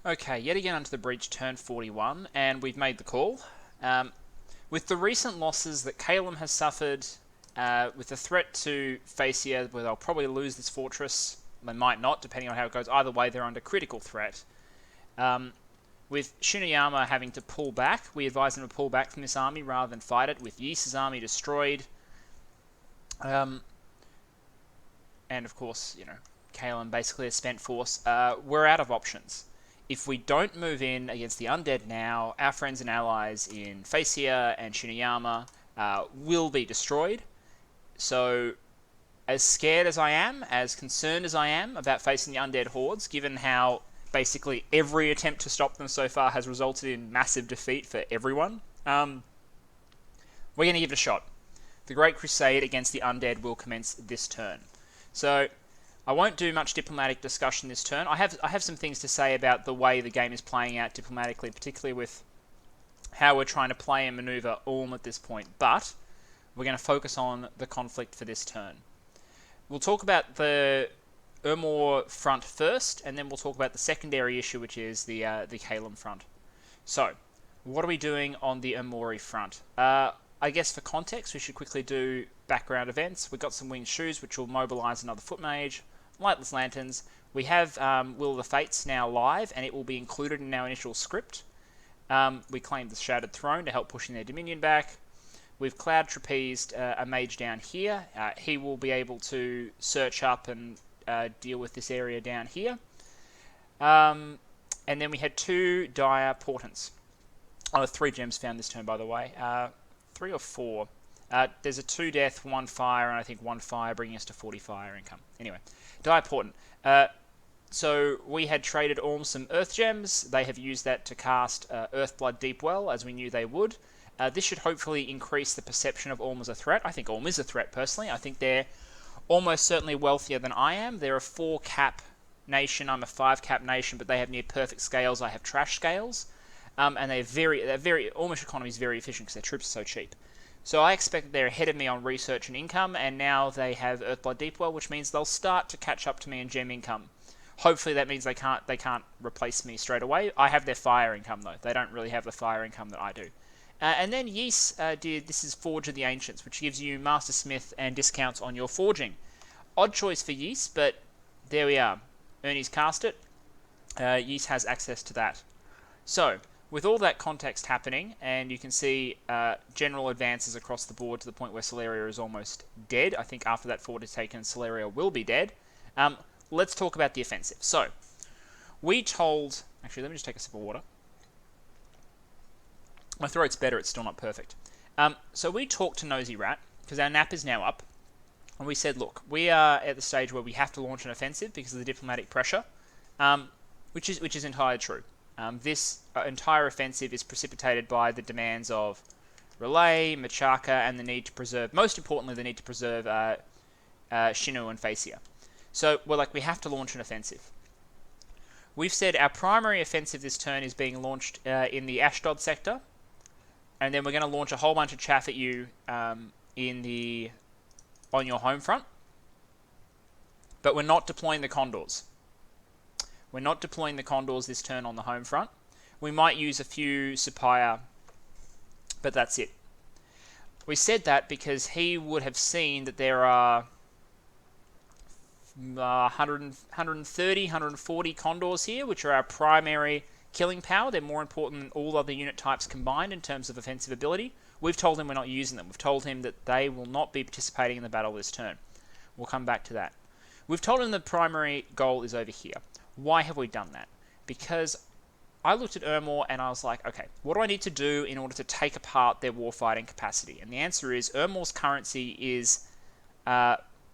Okay, yet again onto the breach, turn 41, and we've made the call. With the recent losses that Caelum has suffered, with the threat to Phaecia, where they'll probably lose this fortress, they might not, depending on how it goes. Either way, they're under critical threat. With Shinuyama having to pull back, we advise them to pull back from this army rather than fight it. With Ys's army destroyed, and of course, Caelum basically a spent force, we're out of options. If we don't move in against the undead now, our friends and allies in Phaecia and Shinuyama will be destroyed. So, as scared as I am, as concerned as I am about facing the undead hordes, given how basically every attempt to stop them so far has resulted in massive defeat for everyone, we're going to give it a shot. The Great Crusade against the undead will commence this turn. So, I won't do much diplomatic discussion this turn. I have some things to say about the way the game is playing out diplomatically, particularly with how we're trying to play and maneuver Ulm at this point, but we're going to focus on the conflict for this turn. We'll talk about the Ermor front first, and then we'll talk about the secondary issue, which is the Caelum front. So, what are we doing on the Ermori front? I guess for context, we should quickly do background events. We've got some winged shoes, which will mobilize another foot mage, lightless lanterns. We have Will of the Fates now live, and it will be included in our initial script. We claimed the Shattered Throne to help pushing their dominion back. We've cloud trapezed a mage down here. He will be able to search up and deal with this area down here. And then we had 2 dire portents. 3 gems found this turn, by the way. 3 or 4. There's a 2 death, 1 fire, and I think 1 fire, bringing us to 40 fire income. Anyway, dire portent. So we had traded Orm some earth gems. They have used that to cast Earthblood Deepwell, as we knew they would. This should hopefully increase the perception of Orm as a threat. I think Orm is a threat, personally. I think they're almost certainly wealthier than I am. They're a 4-cap nation. I'm a 5-cap nation, but they have near perfect scales. I have trash scales. And they're very Ormish economy is very efficient because their troops are so cheap. So I expect that they're ahead of me on research and income, and now they have Earthblood Deepwell, which means they'll start to catch up to me in gem income. Hopefully that means they can't replace me straight away. I have their fire income though. They don't really have the fire income that I do. And then Ys this is Forge of the Ancients, which gives you Master Smith and discounts on your forging. Odd choice for Ys, but there we are. Ernie's cast it. Ys has access to that. So, with all that context happening, and you can see general advances across the board to the point where Celeria is almost dead. I think after that fort is taken, Celeria will be dead. Let's talk about the offensive. So, we told... Actually, let me just take a sip of water. My throat's better, it's still not perfect. So we talked to Nosy Rat, because our nap is now up, and we said, look, we are at the stage where we have to launch an offensive because of the diplomatic pressure, which is entirely true. This entire offensive is precipitated by the demands of Relay, Machaka, and the need to preserve, most importantly, the need to preserve Shinu and Phaecia. So we're like, we have to launch an offensive. We've said our primary offensive this turn is being launched in the Ashdod sector, and then we're going to launch a whole bunch of chaff at you on your home front. But we're not deploying the Condors. We're not deploying the Condors this turn on the home front. We might use a few Supaya, but that's it. We said that because he would have seen that there are 130, 140 Condors here, which are our primary killing power. They're more important than all other unit types combined in terms of offensive ability. We've told him we're not using them. We've told him that they will not be participating in the battle this turn. We'll come back to that. We've told him the primary goal is over here. Why have we done that? Because I looked at Ermor and I was like, okay, what do I need to do in order to take apart their warfighting capacity? And the answer is Ermor's currency is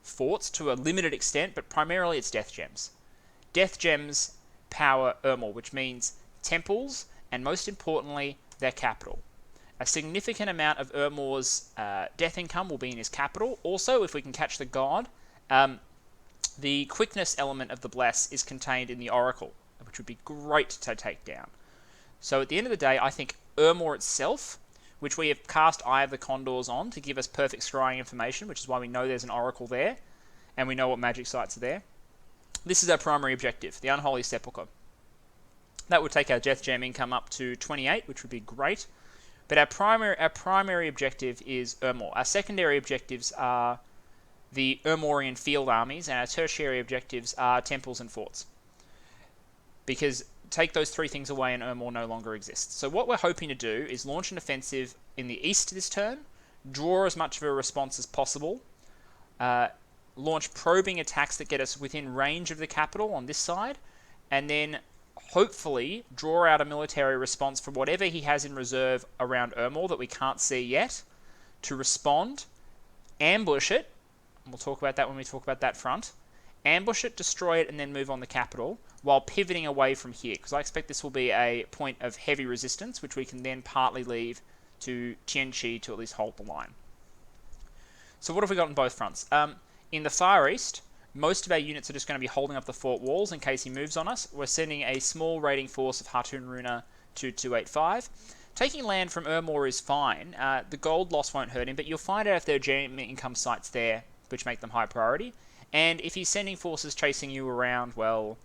forts to a limited extent, but primarily it's death gems. Death gems power Ermor, which means temples, and most importantly, their capital. A significant amount of Ermor's death income will be in his capital. Also, if we can catch the god, the quickness element of the Bless is contained in the Oracle, which would be great to take down. So at the end of the day, I think Ermor itself, which we have cast Eye of the Condors on to give us perfect scrying information, which is why we know there's an Oracle there, and we know what magic sites are there. This is our primary objective, the Unholy Sepulchre. That would take our Death Gem income up to 28, which would be great. But our primary objective is Ermor. Our secondary objectives are the Ermorian field armies, and our tertiary objectives are temples and forts. Because take those three things away and Ermor no longer exists. So what we're hoping to do is launch an offensive in the east this turn, draw as much of a response as possible, launch probing attacks that get us within range of the capital on this side, and then hopefully draw out a military response for whatever he has in reserve around Ermor that we can't see yet, to respond, ambush it, and we'll talk about that when we talk about that front, ambush it, destroy it, and then move on the capital, while pivoting away from here, because I expect this will be a point of heavy resistance, which we can then partly leave to Tianqi to at least hold the line. So what have we got on both fronts? In the far east, most of our units are just going to be holding up the fort walls in case he moves on us. We're sending a small raiding force of Hatun Runa to 285. Taking land from Ermor is fine. The gold loss won't hurt him, but you'll find out if there are gem income sites there, which make them high priority. And if he's sending forces chasing you around, well,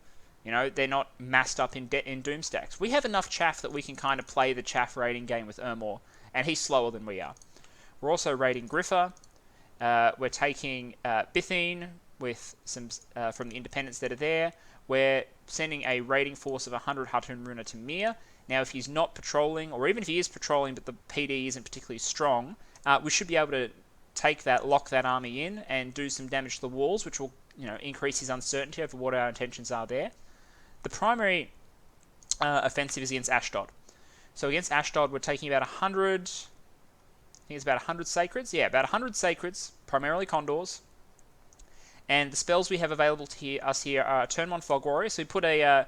you know, they're not massed up in Doomstacks. We have enough chaff that we can kind of play the chaff raiding game with Ermor, and he's slower than we are. We're also raiding Griffa. We're taking Bithine with some from the independents that are there. We're sending a raiding force of 100 Hatun Runa to Mir. Now, if he's not patrolling, or even if he is patrolling but the PD isn't particularly strong, we should be able to take that, lock that army in, and do some damage to the walls, which will, you know, increase his uncertainty over what our intentions are there. The primary offensive is against Ashdod. So against Ashdod, we're taking about 100... I think it's about 100 Sacreds. Yeah, about 100 Sacreds, primarily Condors. And the spells we have available to us here are Turn 1 Fog Warrior. So we put a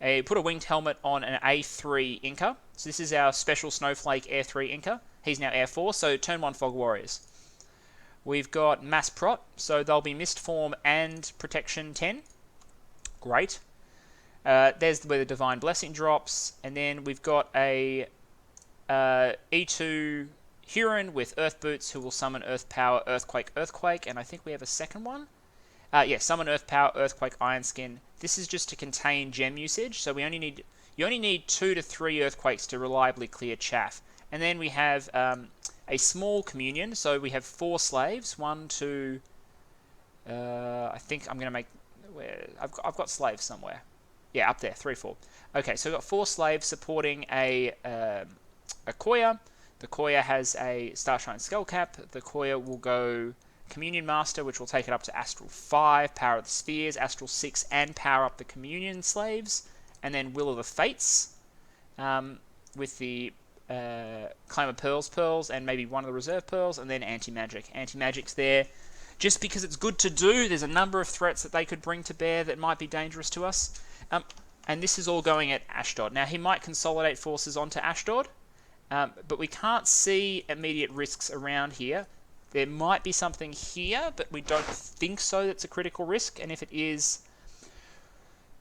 winged helmet on an A3 Inca. So this is our special Snowflake Air 3 Inca. He's now Air 4, so Turn 1 Fog Warriors. We've got Mass Prot, so they'll be Mist Form and Protection 10. Great. There's where the Divine Blessing drops. And then we've got a E2 Huron with Earth Boots, who will summon Earth Power, Earthquake, Earthquake, and I think we have a second one. Summon Earth Power, Earthquake, Iron Skin. This is just to contain gem usage, so you only need 2 to 3 Earthquakes to reliably clear chaff. And then we have a small communion, so we have 4 slaves. 1, 2... I think I'm going to make... I've got slaves somewhere. Yeah, up there, 3, 4. Okay, so we've got 4 slaves supporting a Koya. The Koya has a Starshine Skullcap. The Koya will go Communion Master, which will take it up to Astral 5, Power of the Spheres, Astral 6, and power up the Communion Slaves. And then Will of the Fates, with the Claim of Pearls, and maybe one of the Reserve Pearls, and then Anti-Magic. Anti-Magic's there just because it's good to do. There's a number of threats that they could bring to bear that might be dangerous to us. And this is all going at Ashdod. Now, he might consolidate forces onto Ashdod, but we can't see immediate risks around here. There might be something here, but we don't think so that's a critical risk. And if it is,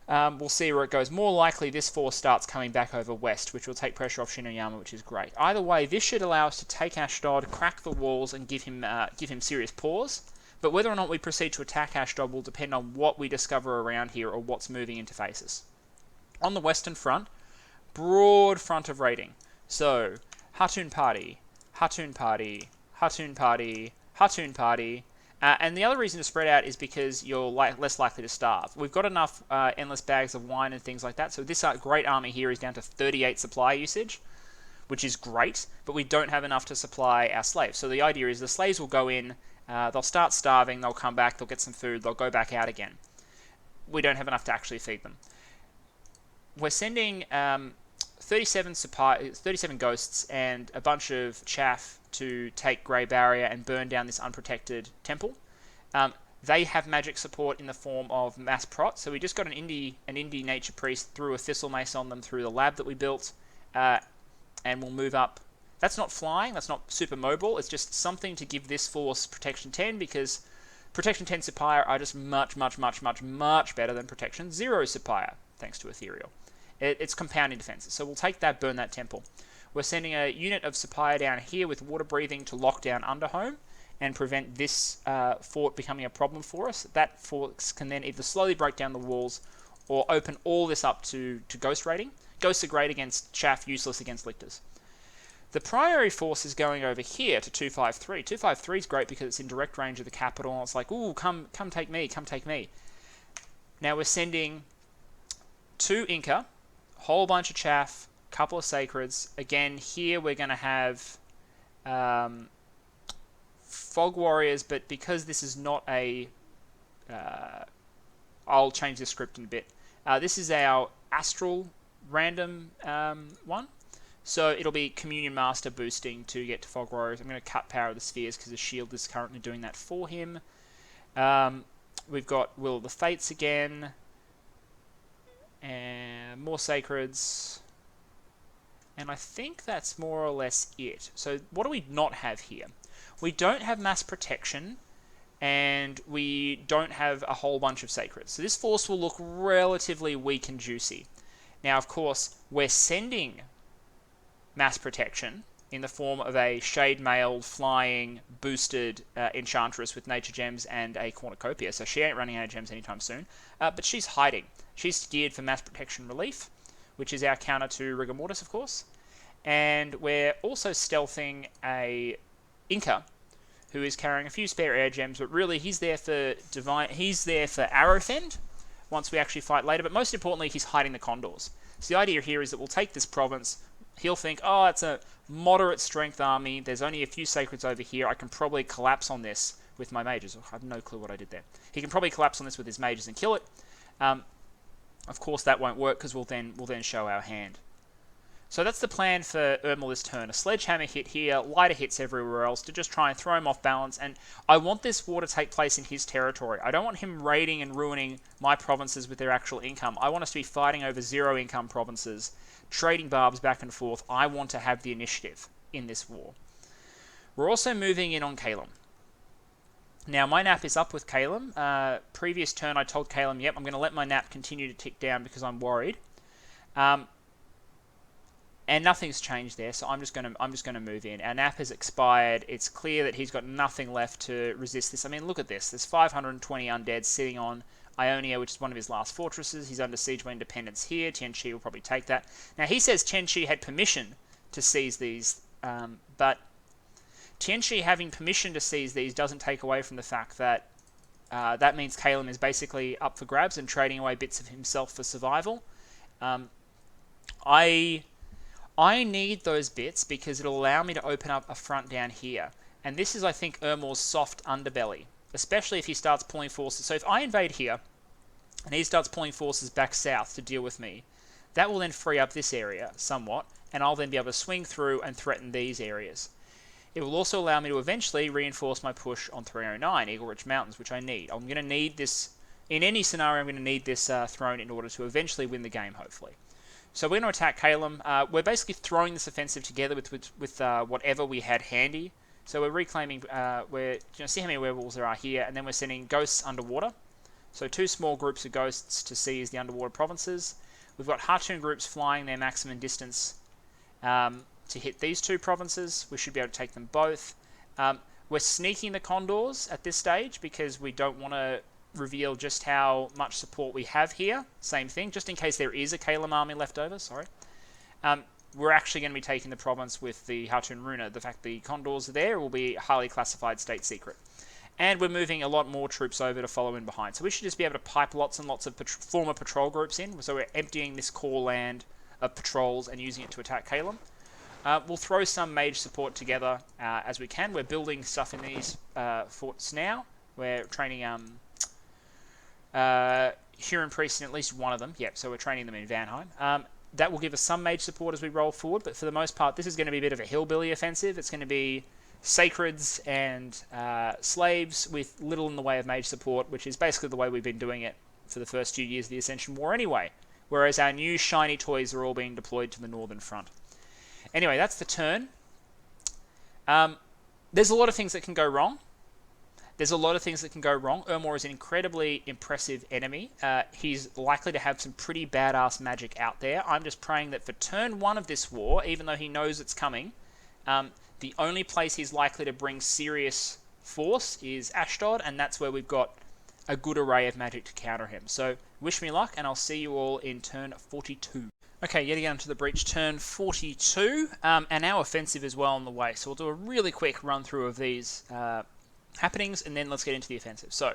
we'll see where it goes. More likely, this force starts coming back over west, which will take pressure off Shinuyama, which is great. Either way, this should allow us to take Ashdod, crack the walls, and give him serious pause. But whether or not we proceed to attack Ashdod will depend on what we discover around here or what's moving into Phaecis. On the western front, broad front of raiding. So, Hatun Party, Hatun Party, Hatun Party, Hatun Party. And the other reason to spread out is because you're less likely to starve. We've got enough endless bags of wine and things like that. So this great army here is down to 38 supply usage, which is great. But we don't have enough to supply our slaves. So the idea is the slaves will go in, they'll start starving, they'll come back, they'll get some food, they'll go back out again. We don't have enough to actually feed them. We're sending 37 ghosts and a bunch of chaff to take Grey Barrier and burn down this unprotected temple. They have magic support in the form of Mass Prot, so we just got an indie nature priest, threw a Thistle Mace on them through the lab that we built, and we'll move up. That's not flying, that's not super mobile, it's just something to give this force Protection 10, because Protection 10 Supplier are just much better than Protection 0 Supplier, thanks to Ethereal. It's compounding defenses, so we'll take that, burn that temple. We're sending a unit of Supplier down here with water breathing to lock down Underhome and prevent this fort becoming a problem for us. That fort can then either slowly break down the walls or open all this up to Ghost rating. Ghosts are great against Chaff, useless against Lictors. The primary force is going over here to 253. 253 is great because it's in direct range of the capital, and it's like, ooh, come take me, come take me. Now we're sending 2 Inca, whole bunch of Chaff, couple of Sacreds. Again, here we're going to have Fog Warriors, but because this is not a... I'll change the script in a bit. This is our Astral random one. So it'll be Communion Master boosting to get to Fog Warriors. I'm going to cut Power of the Spheres because the shield is currently doing that for him. We've got Will of the Fates again. And more Sacreds. And I think that's more or less it. So what do we not have here? We don't have Mass Protection. And we don't have a whole bunch of Sacreds. So this force will look relatively weak and juicy. Now, of course, we're sending Mass Protection in the form of a Shade-mailed, flying, boosted Enchantress with Nature Gems and a Cornucopia. So she ain't running out of gems anytime soon. But she's hiding. She's geared for Mass Protection Relief, which is our counter to Rigor Mortis, of course. And we're also stealthing a Inca, who is carrying a few spare air gems, but really he's there for Arrow Fend once we actually fight later. But most importantly, he's hiding the Condors. So the idea here is that we'll take this province. He'll think, oh, it's a moderate strength army. There's only a few Sacreds over here. I can probably collapse on this with my mages. Oh, I have no clue what I did there. He can probably collapse on this with his mages and kill it. Of course, that won't work because we'll then show our hand. So that's the plan for Ermor this turn. A sledgehammer hit here, lighter hits everywhere else to just try and throw him off balance. And I want this war to take place in his territory. I don't want him raiding and ruining my provinces with their actual income. I want us to be fighting over 0 income provinces, trading barbs back and forth. I want to have the initiative in this war. We're also moving in on Caelum. Now, my nap is up with Caelum. Previous turn, I told Caelum, yep, I'm going to let my nap continue to tick down because I'm worried. And nothing's changed there, so I'm just going to move in. Our nap has expired. It's clear that he's got nothing left to resist this. I mean, look at this. There's 520 undead sitting on Ionia, which is one of his last fortresses. He's under siege by independence here. Tianchi will probably take that. Now, he says Tianchi had permission to seize these, but Tianchi having permission to seize these doesn't take away from the fact that that means Caelum is basically up for grabs and trading away bits of himself for survival. I need those bits because it'll allow me to open up a front down here. And this is, I think, Ermor's soft underbelly, especially if he starts pulling forces. So if I invade here, and he starts pulling forces back south to deal with me, that will then free up this area somewhat, and I'll then be able to swing through and threaten these areas. It will also allow me to eventually reinforce my push on 309, Eagle Ridge Mountains, which I need. I'm going to need this, in any scenario, I'm going to need this throne in order to eventually win the game, hopefully. So we're going to attack Caelum. We're basically throwing this offensive together with whatever we had handy. So we're reclaiming, see how many werewolves there are here, and then we're sending ghosts underwater. So 2 small groups of ghosts to seize the underwater provinces. We've got Hartoon groups flying their maximum distance to hit these 2 provinces. We should be able to take them both. We're sneaking the Condors at this stage because we don't want to reveal just how much support we have here. Same thing, just in case there is a Caelum army left over, sorry. We're actually going to be taking the province with the Hartoon Runa. The fact the Condors are there will be a highly classified state secret. And we're moving a lot more troops over to follow in behind. So we should just be able to pipe lots and lots of former patrol groups in. So we're emptying this core land of patrols and using it to attack Caelum. We'll throw some mage support together as we can. We're building stuff in these forts now. We're training Huron priests in at least one of them. Yep, so we're training them in Vanheim. That will give us some mage support as we roll forward, but for the most part, this is going to be a bit of a hillbilly offensive. It's going to be Sacreds and slaves with little in the way of mage support, which is basically the way we've been doing it for the first few years of the Ascension War anyway, whereas our new shiny toys are all being deployed to the northern front. Anyway, that's the turn. There's a lot of things that can go wrong. Ermor is an incredibly impressive enemy. He's likely to have some pretty badass magic out there. I'm just praying that for turn 1 of this war, even though he knows it's coming, the only place he's likely to bring serious force is Ashdod, and that's where we've got a good array of magic to counter him. So wish me luck, and I'll see you all in turn 42. Okay, yet again onto the breach, turn 42, and our offensive is well on the way. So we'll do a really quick run through of these happenings, and then let's get into the offensive. So,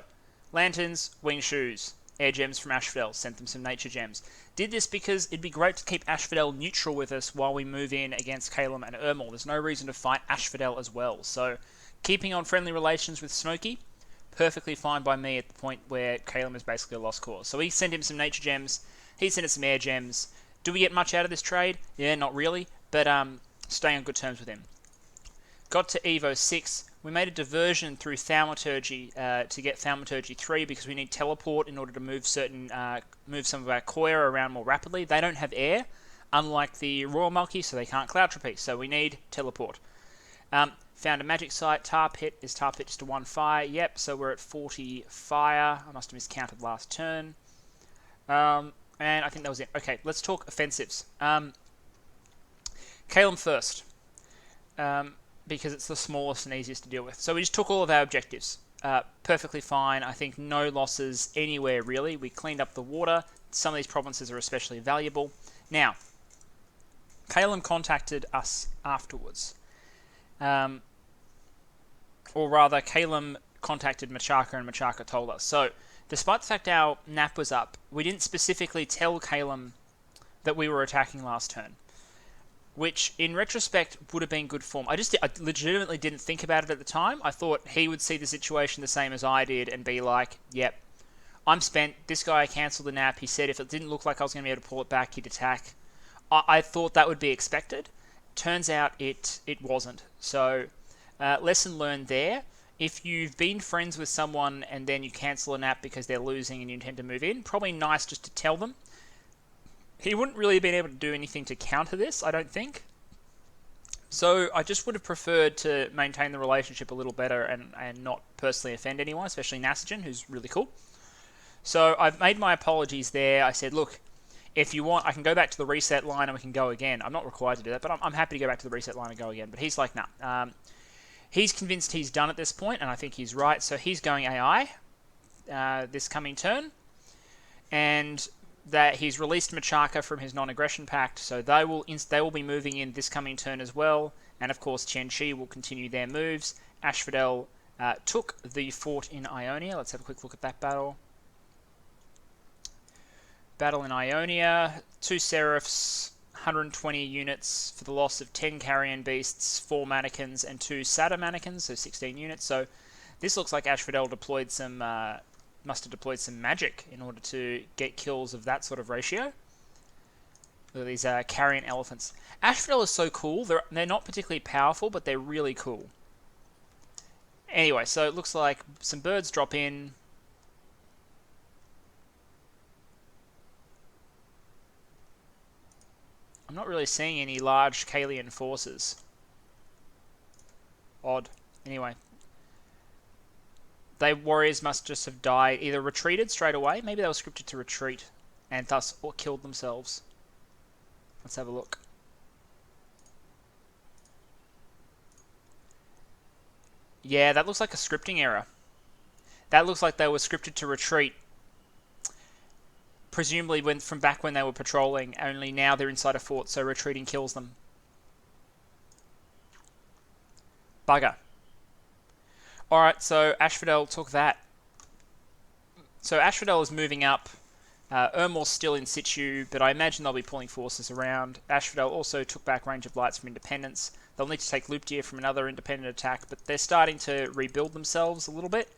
lanterns, wing shoes, air gems from Ashphodel, sent them some nature gems. Did this because it'd be great to keep Ashphodel neutral with us while we move in against Caelum and Ermor. There's no reason to fight Ashphodel as well. So, keeping on friendly relations with Smokey, perfectly fine by me at the point where Caelum is basically a lost cause. So we sent him some nature gems, he sent us some air gems. Do we get much out of this trade? Yeah, not really, but staying on good terms with him. Got to Evo 6. We made a diversion through Thaumaturgy to get Thaumaturgy 3 because we need teleport in order to move move some of our Coir around more rapidly. They don't have air, unlike the Royal Mulkey, so they can't cloud trapeze, so we need teleport. Found a magic site. Tar Pit. Is Tar Pit just a 1 fire? Yep, so we're at 40 fire. I must have miscounted last turn. And I think that was it. Okay, let's talk offensives. Caelum first. Because it's the smallest and easiest to deal with. So we just took all of our objectives. Perfectly fine. I think no losses anywhere, really. We cleaned up the water. Some of these provinces are especially valuable. Now, Caelum contacted us afterwards. Or rather, Caelum contacted Machaka and Machaka told us. So, despite the fact our nap was up, we didn't specifically tell Caelum that we were attacking last turn. Which, in retrospect, would have been good form. I legitimately didn't think about it at the time. I thought he would see the situation the same as I did and be like, yep, I'm spent. This guy cancelled the nap. He said if it didn't look like I was going to be able to pull it back, he'd attack. I thought that would be expected. Turns out it wasn't. So, lesson learned there. If you've been friends with someone and then you cancel a nap because they're losing and you intend to move in, probably nice just to tell them. He wouldn't really have been able to do anything to counter this, I don't think. So I just would have preferred to maintain the relationship a little better and not personally offend anyone, especially Nazca, who's really cool. So I've made my apologies there. I said, look, if you want, I can go back to the reset line and we can go again. I'm not required to do that, but I'm happy to go back to the reset line and go again. But he's like, nah. He's convinced he's done at this point, and I think he's right. So he's going AI this coming turn. And that he's released Machaka from his non-aggression pact, so they will be moving in this coming turn as well. And of course, Chen-Chi will continue their moves. Ashphodel took the fort in Ionia. Let's have a quick look at that battle. Battle in Ionia, 2 Seraphs, 120 units for the loss of 10 Carrion Beasts, 4 Mannequins, and 2 Satyr Mannequins, so 16 units. So this looks like Ashphodel deployed some must have deployed some magic in order to get kills of that sort of ratio. Look at these carrion elephants. Ashphodel is so cool. They're not particularly powerful, but they're really cool. Anyway, so it looks like some birds drop in. I'm not really seeing any large Caelian forces. Odd. Anyway. They warriors must just have died, either retreated straight away, maybe they were scripted to retreat, and thus or killed themselves. Let's have a look. Yeah, that looks like a scripting error. That looks like they were scripted to retreat, presumably from back when they were patrolling, only now they're inside a fort, so retreating kills them. Bugger. Alright, so Ashphodel took that. So Ashphodel is moving up. Ermor's still in situ, but I imagine they'll be pulling forces around. Ashphodel also took back Range of Lights from Independence. They'll need to take Loop Gear from another independent attack, but they're starting to rebuild themselves a little bit.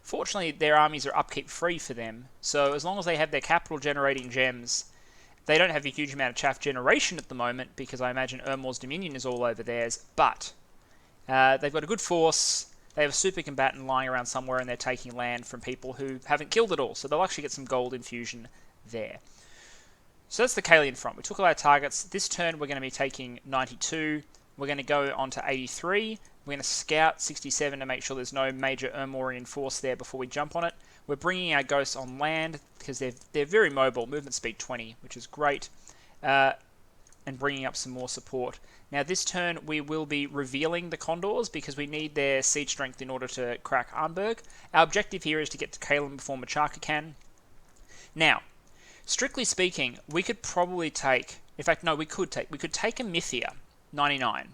Fortunately, their armies are upkeep free for them, so as long as they have their capital generating gems, they don't have a huge amount of chaff generation at the moment, because I imagine Ermor's Dominion is all over theirs, but they've got a good force. They have a super combatant lying around somewhere and they're taking land from people who haven't killed it all. So they'll actually get some gold infusion there. So that's the Caelian front. We took all our targets. This turn we're going to be taking 92. We're going to go on to 83. We're going to scout 67 to make sure there's no major Ermorian force there before we jump on it. We're bringing our ghosts on land because they're very mobile. Movement speed 20, which is great. And bringing up some more support. Now this turn we will be revealing the Condors because we need their siege strength in order to crack Arnberg. Our objective here is to get to Caelum before Machaka can. Now, strictly speaking, we could probably take... In fact, no, we could take a Mythia, 99.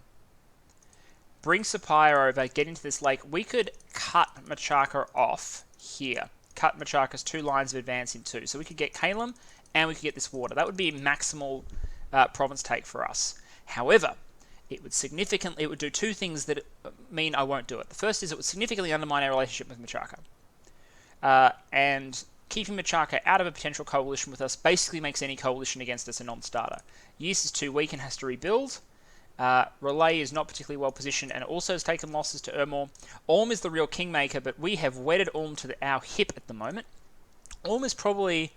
Bring Sapphire over, get into this lake. We could cut Machaka off here. Cut Machaka's 2 lines of advance in 2. So we could get Caelum, and we could get this water. That would be maximal province take for us. However, it would do 2 things that mean I won't do it. The first is it would significantly undermine our relationship with Machaka. And keeping Machaka out of a potential coalition with us basically makes any coalition against us a non-starter. Ys is too weak and has to rebuild. Relay is not particularly well positioned and also has taken losses to Ermor. Orm is the real kingmaker, but we have wedded Orm to our hip at the moment. Orm is probably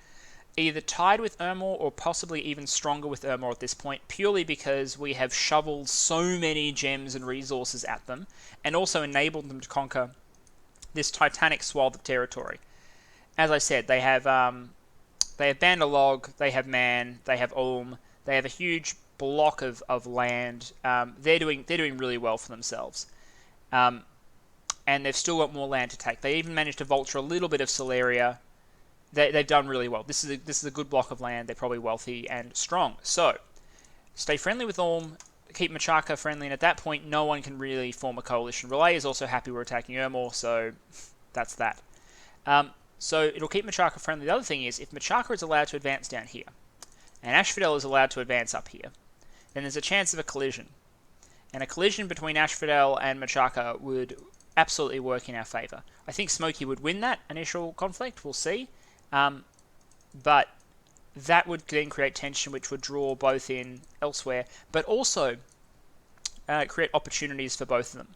either tied with Ermor or possibly even stronger with Ermor at this point, purely because we have shoveled so many gems and resources at them, and also enabled them to conquer this titanic swath of territory. As I said, they have Bandalog, they have Man, they have Ulm, they have a huge block of land. They're doing really well for themselves. And they've still got more land to take. They even managed to vulture a little bit of Celeria. They've done really well. This is a good block of land. They're probably wealthy and strong. So, stay friendly with Ulm, keep Machaka friendly, and at that point, no one can really form a coalition. Relay is also happy we're attacking Ermor, so that's that. So, it'll keep Machaka friendly. The other thing is, if Machaka is allowed to advance down here, and Ashphodel is allowed to advance up here, then there's a chance of a collision. And a collision between Ashphodel and Machaka would absolutely work in our favour. I think Smokey would win that initial conflict, we'll see. But that would then create tension, which would draw both in elsewhere, but also create opportunities for both of them.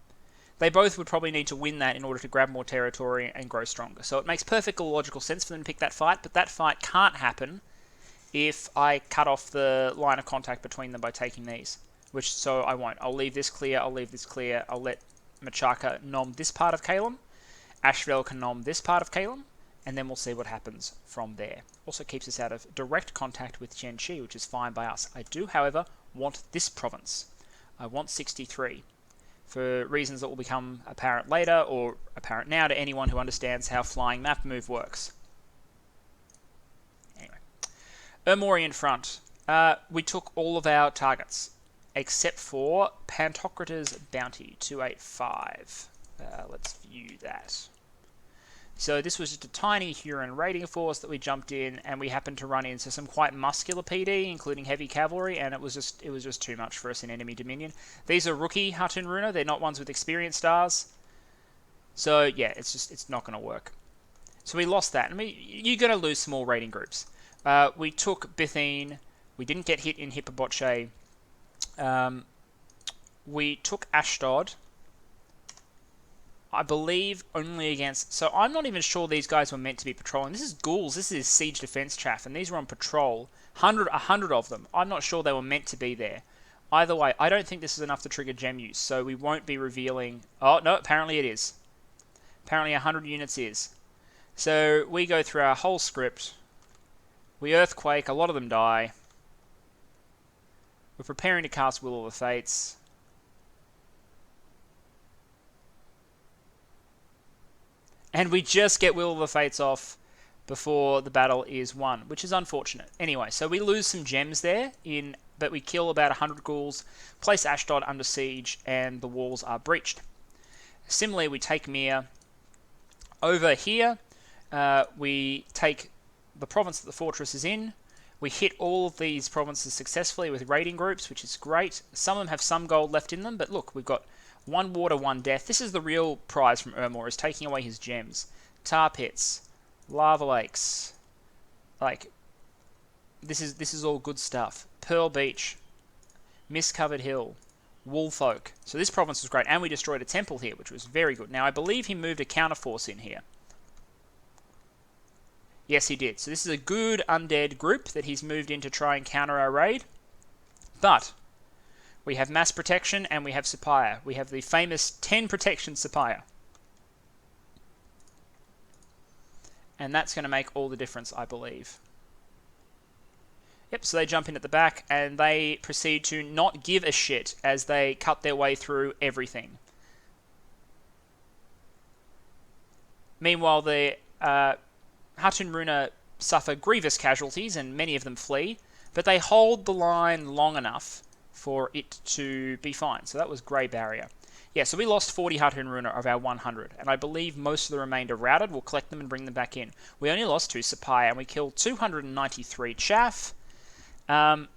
They both would probably need to win that in order to grab more territory and grow stronger. So it makes perfect logical sense for them to pick that fight, but that fight can't happen if I cut off the line of contact between them by taking these. So I won't. I'll leave this clear, I'll leave this clear, I'll let Machaka nom this part of Caelum, Ashphodel can nom this part of Caelum, and then we'll see what happens from there. Also keeps us out of direct contact with Jianqi, which is fine by us. I do, however, want this province. I want 63, for reasons that will become apparent later, or apparent now to anyone who understands how flying map move works. Anyway. Ermorian front. We took all of our targets, except for Pantocrator's Bounty, 285. Let's view that. So this was just a tiny Huron raiding force that we jumped in, and we happened to run into some quite muscular PD, including heavy cavalry, and it was just too much for us in enemy dominion. These are rookie Hatun Runa, they're not ones with experience stars. So yeah, it's not going to work. So we lost that. I mean, you're going to lose small raiding groups. We took Bithine, we didn't get hit in Hippoboche. We took Ashdod. I believe only against... So I'm not even sure these guys were meant to be patrolling. This is ghouls. This is siege defense chaff, and these were on patrol. 100 of them. I'm not sure they were meant to be there. Either way, I don't think this is enough to trigger gem use, so we won't be revealing... Oh, no, apparently it is. Apparently 100 units is. So we go through our whole script. We earthquake. A lot of them die. We're preparing to cast Will of the Fates. And we just get Will of the Fates off before the battle is won, which is unfortunate. Anyway, so we lose some gems there, but we kill about 100 ghouls, place Ashdod under siege, and the walls are breached. Similarly, we take Mir. Over here, we take the province that the fortress is in. We hit all of these provinces successfully with raiding groups, which is great. Some of them have some gold left in them, but look, we've got 1 water, 1 death. This is the real prize from Ermor, is taking away his gems. Tar pits, lava lakes, like, this is all good stuff. Pearl Beach, Mist-Covered Hill, Woolfolk. So this province was great, and we destroyed a temple here, which was very good. Now, I believe he moved a counterforce in here. Yes, he did. So this is a good undead group that he's moved in to try and counter our raid. But we have mass protection, and we have Sapphire. We have the famous 10 protection Sapphire. And that's going to make all the difference, I believe. Yep, so they jump in at the back, and they proceed to not give a shit as they cut their way through everything. Meanwhile, the Hatun Runa suffer grievous casualties, and many of them flee, but they hold the line long enough for it to be fine. So that was Grey Barrier. Yeah, so we lost 40 Hartoon Runa of our 100, and I believe most of the remainder routed. We'll collect them and bring them back in. We only lost 2 Sapaya, and we killed 293 Chaff,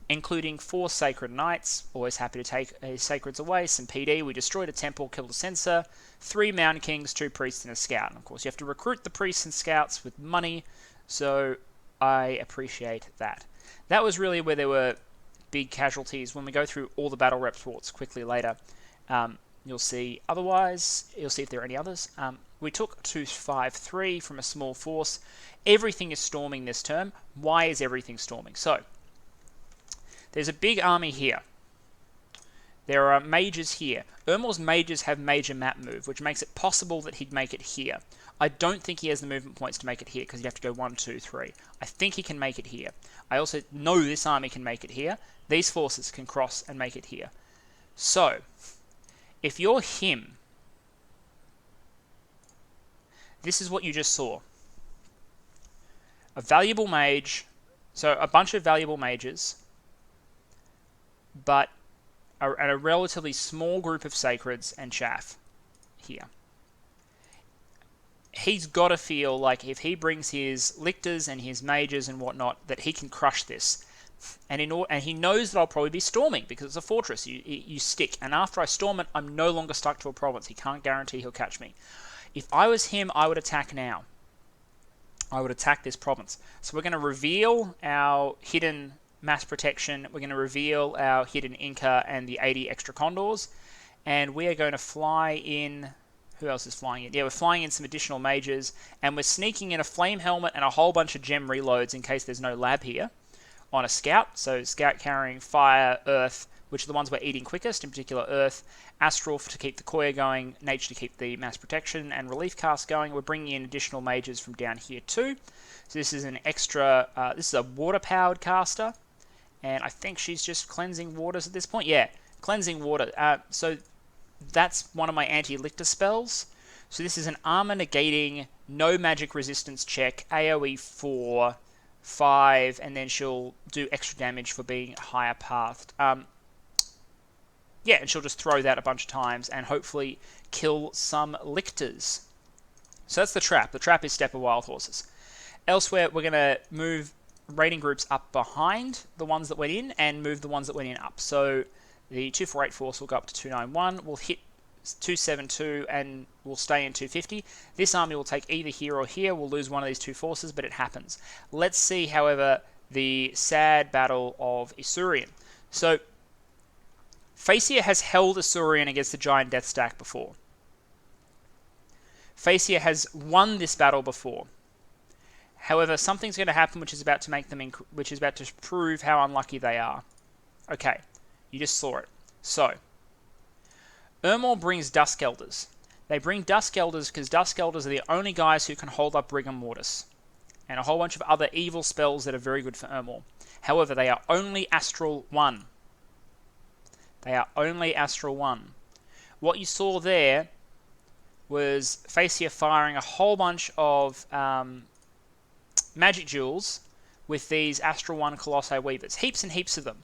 including 4 Sacred Knights. Always happy to take Sacreds away. Some PD. We destroyed a temple, killed a censor, 3 Mountain Kings, 2 Priests, and a Scout. And of course, you have to recruit the Priests and Scouts with money, so I appreciate that. That was really where there were big casualties. When we go through all the battle reports quickly later, you'll see otherwise. You'll see if there are any others. We took 253 from a small force. Everything is storming this term. Why is everything storming? So, there's a big army here. There are mages here. Ermor's mages have major map move, which makes it possible that he'd make it here. I don't think he has the movement points to make it here, because you have to go 1, 2, 3. I think he can make it here. I also know this army can make it here. These forces can cross and make it here. So, if you're him, this is what you just saw. A valuable mage, so a bunch of valuable mages, but a relatively small group of sacreds and chaff here. He's got to feel like if he brings his lictors and his mages and whatnot, that he can crush this. And he knows that I'll probably be storming, because it's a fortress. You stick. And after I storm it, I'm no longer stuck to a province. He can't guarantee he'll catch me. If I was him, I would attack now. I would attack this province. So we're going to reveal our hidden mass protection. We're going to reveal our hidden Inca and the 80 extra condors. And we are going to fly in... Who else is flying in? Yeah, we're flying in some additional mages. And we're sneaking in a flame helmet and a whole bunch of gem reloads in case there's no lab here. On a scout, so scout carrying fire, earth, which are the ones we're eating quickest, in particular earth, astral to keep the Koya going, nature to keep the mass protection, and relief cast going. We're bringing in additional mages from down here too. So this is an extra, this is a water-powered caster, and I think she's just cleansing waters at this point. Yeah, cleansing water. So that's one of my anti-lictor spells. So this is an armor negating, no magic resistance check, AoE 4, 5, and then she'll do extra damage for being higher pathed. Yeah, and she'll just throw that a bunch of times and hopefully kill some lictors. So that's the trap. The trap is Steppe Wild Horses. Elsewhere, we're going to move raiding groups up behind the ones that went in and move the ones that went in up. So the 248 force will go up to 291. We'll hit 272 and we'll stay in 250. This army will take either here or here. We'll lose one of these 2 forces, but it happens. Let's see, however, the sad battle of Isuarian. So, Phaecia has held Isuarian against the giant death stack before. Phaecia has won this battle before. However, something's going to happen which is about to make them which is about to prove how unlucky they are. Okay, you just saw it. So, Ermor brings Dusk Elders. They bring Dusk Elders because Dusk Elders are the only guys who can hold up Rigor Mortis, and a whole bunch of other evil spells that are very good for Ermor. However, they are only Astral 1. They are only Astral 1. What you saw there was Phaecia firing a whole bunch of magic jewels with these Astral 1 Colossi Weavers. Heaps and heaps of them.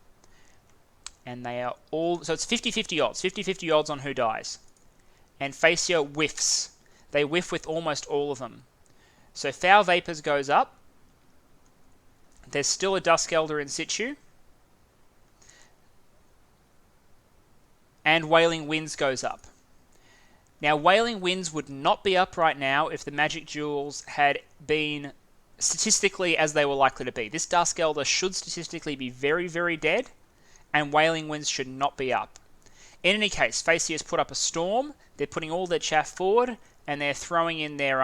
And they are all... So it's 50-50 odds. 50-50 odds on who dies. And Phaecia whiffs. They whiff with almost all of them. So Foul Vapors goes up. There's still a Dusk Elder in situ. And Wailing Winds goes up. Now, Wailing Winds would not be up right now if the magic jewels had been statistically as they were likely to be. This Dusk Elder should statistically be very, very dead, and Wailing Winds should not be up. In any case, Phaecia has put up a storm. They're putting all their chaff forward, and they're throwing in their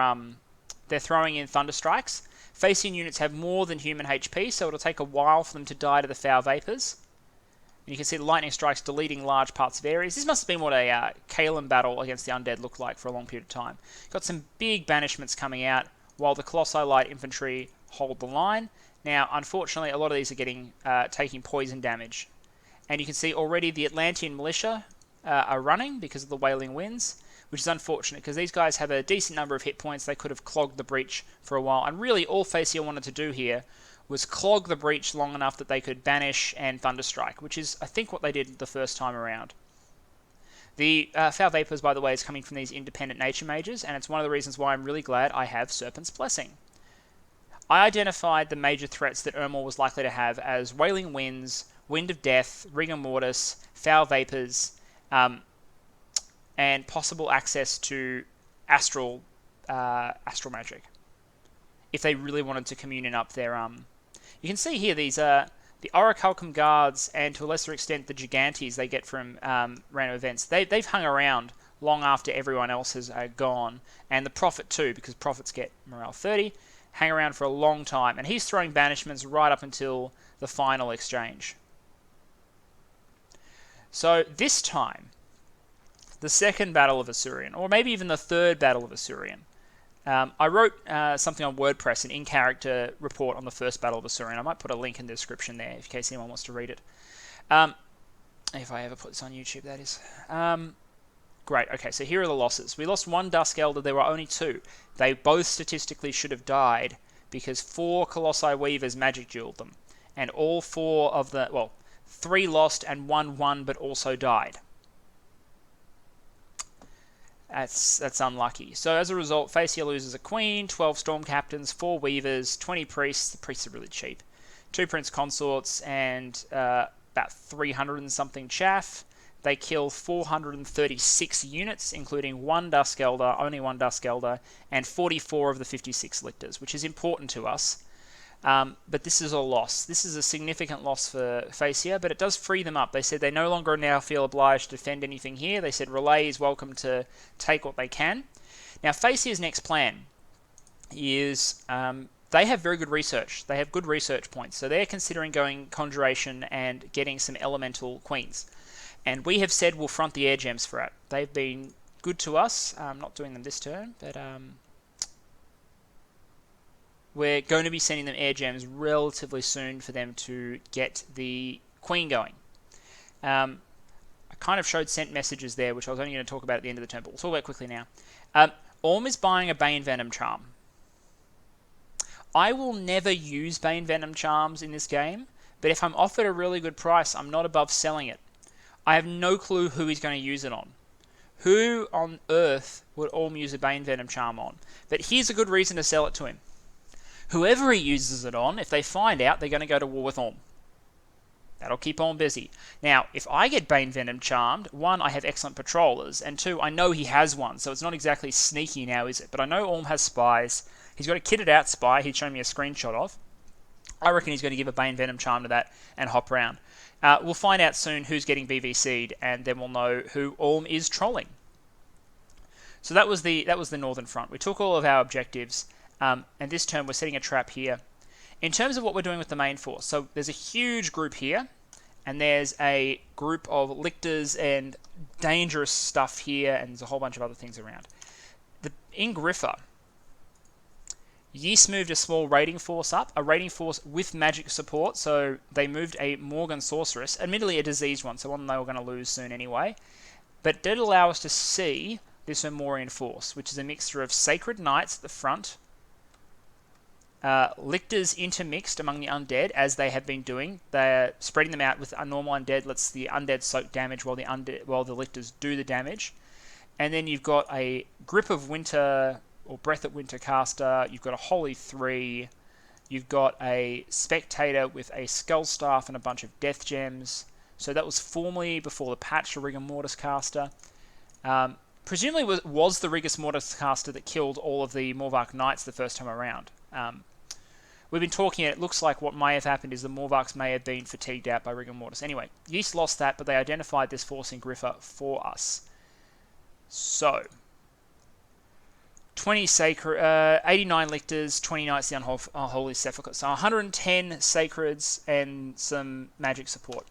Thunder Strikes. Phaecian units have more than human HP, so it'll take a while for them to die to the Foul Vapors. And you can see the Lightning Strikes deleting large parts of areas. This must have been what a Caelum battle against the Undead looked like for a long period of time. Got some big banishments coming out, while the Colossi Light Infantry hold the line. Now, unfortunately, a lot of these are taking poison damage. And you can see already the Atlantean Militia are running because of the Wailing Winds. which is unfortunate because these guys have a decent number of hit points. They could have clogged the breach for a while, and really all Phaecia wanted to do here was clog the breach long enough that they could banish and Thunderstrike, which is, I think, what they did the first time around. The Foul Vapors, by the way, is coming from these independent nature mages, and it's one of the reasons why I'm really glad I have Serpents Blessing. I identified the major threats that Ermor was likely to have as Wailing Winds, Wind of Death, Rigor Mortis, Foul Vapors, and possible access to astral magic, if they really wanted to communion up their... You can see here these the Orichalcum Guards, and to a lesser extent the Gigantes they get from random events. They've hung around long after everyone else has gone, and the Prophet too, because Prophets get morale 30, hang around for a long time, and he's throwing banishments right up until the final exchange. So this time, the second Battle of Isuarian, or maybe even the third Battle of Isuarian. I wrote something on WordPress, an in-character report on the first Battle of Isuarian. I might put a link in the description there in case anyone wants to read it. If I ever put this on YouTube, that is. Great, okay, so here are the losses. We lost 1 Dusk Elder, there were only 2. They both statistically should have died because 4 Colossi Weavers magic dueled them. And all 4 of the, well, 3 lost and 1 won but also died. That's unlucky. So as a result, Phaecia loses a Queen, 12 Storm Captains, 4 Weavers, 20 Priests. The Priests are really cheap. 2 Prince Consorts, and about 300 and something chaff. They kill 436 units, including 1 Dusk Elder, only 1 Dusk Elder, and 44 of the 56 Lictors, which is important to us. But this is a loss. This is a significant loss for Phaecia, but it does free them up. They said they no longer now feel obliged to defend anything here. They said Relay is welcome to take what they can. Now, Phaecia's next plan is they have very good research. They have good research points. So they're considering going Conjuration and getting some Elemental Queens. And we have said we'll front the Air Gems for it. They've been good to us. I'm not doing them this turn, but... we're going to be sending them Air Gems relatively soon for them to get the Queen going. I kind of showed sent messages there, which I was only going to talk about at the end of the turn, but we'll talk about it quickly now. Orm is buying a Bane Venom Charm. I will never use Bane Venom Charms in this game, but if I'm offered a really good price, I'm not above selling it. I have no clue who he's going to use it on. Who on earth would Orm use a Bane Venom Charm on? But here's a good reason to sell it to him. Whoever he uses it on, if they find out, they're going to go to war with Orm. That'll keep Orm busy. Now, if I get Bane Venom Charmed, 1, I have excellent patrollers, and 2, I know he has one, so it's not exactly sneaky now, is it? But I know Orm has spies. He's got a kitted out spy he's shown me a screenshot of. I reckon he's going to give a Bane Venom Charm to that and hop round. We'll find out soon who's getting BVC'd, and then we'll know who Orm is trolling. So that was the Northern Front. We took all of our objectives. And this turn we're setting a trap here. In terms of what we're doing with the main force, so there's a huge group here, and there's a group of Lictors and dangerous stuff here, and there's a whole bunch of other things around. In Griffa, Yeast moved a small raiding force up, a raiding force with magic support, so they moved a Morgan Sorceress, admittedly a diseased one, so one they were going to lose soon anyway, but did allow us to see this Ermorian force, which is a mixture of Sacred Knights at the front, Lictors intermixed among the undead, as they have been doing. They're spreading them out with a normal undead, lets the undead soak damage while the Lictors do the damage. And then you've got a Grip of Winter, or Breath of Winter caster, you've got a Holy 3, you've got a Spectator with a Skull Staff and a bunch of Death Gems. So that was formerly, before the patch, a Rigor Mortis caster. Presumably was the Rigor Mortis caster that killed all of the Morvark Knights the first time around. We've been talking, it looks like what may have happened is the Morvarks may have been fatigued out by Rigor Mortis. Anyway, Yeast lost that, but they identified this force in Griffa for us. So, 89 Lictors, 20 Knights, the Unholy Sepulchre. So 110 Sacreds and some magic support.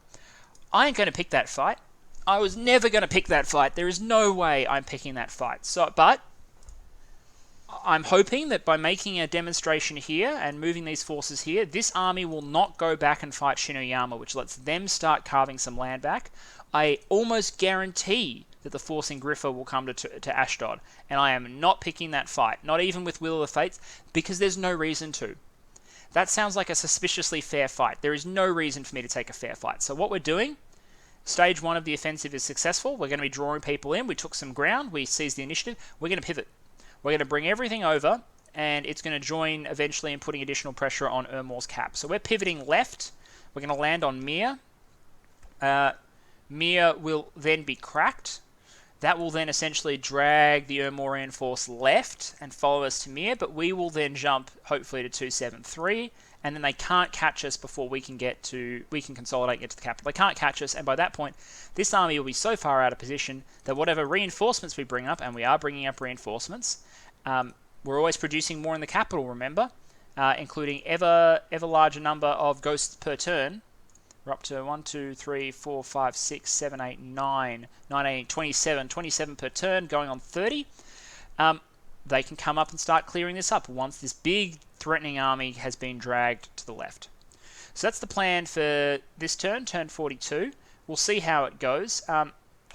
I ain't going to pick that fight. I was never going to pick that fight. There is no way I'm picking that fight. But I'm hoping that by making a demonstration here and moving these forces here, this army will not go back and fight Shinuyama, which lets them start carving some land back. I almost guarantee that the Forcing Griffer will come to Ashdod. And I am not picking that fight, not even with Will of the Fates, because there's no reason to. That sounds like a suspiciously fair fight. There is no reason for me to take a fair fight. So what we're doing, stage 1 of the offensive is successful. We're going to be drawing people in. We took some ground. We seized the initiative. We're going to pivot. We're going to bring everything over, and it's going to join eventually in putting additional pressure on Ermor's cap. So we're pivoting left. We're going to land on Mir. Mir will then be cracked. That will then essentially drag the Ermorian force left and follow us to Mir, but we will then jump hopefully to 273, and then they can't catch us before we can consolidate and get to the capital. They can't catch us, and by that point, this army will be so far out of position that whatever reinforcements we bring up, and we are bringing up reinforcements, we're always producing more in the capital, remember, including ever larger number of ghosts per turn. We're up to 1, 2, 3, 4, 5, 6, 7, 8, 9, 18, 27 per turn, going on 30. They can come up and start clearing this up once this big threatening army has been dragged to the left. So that's the plan for this turn 42. We'll see how it goes.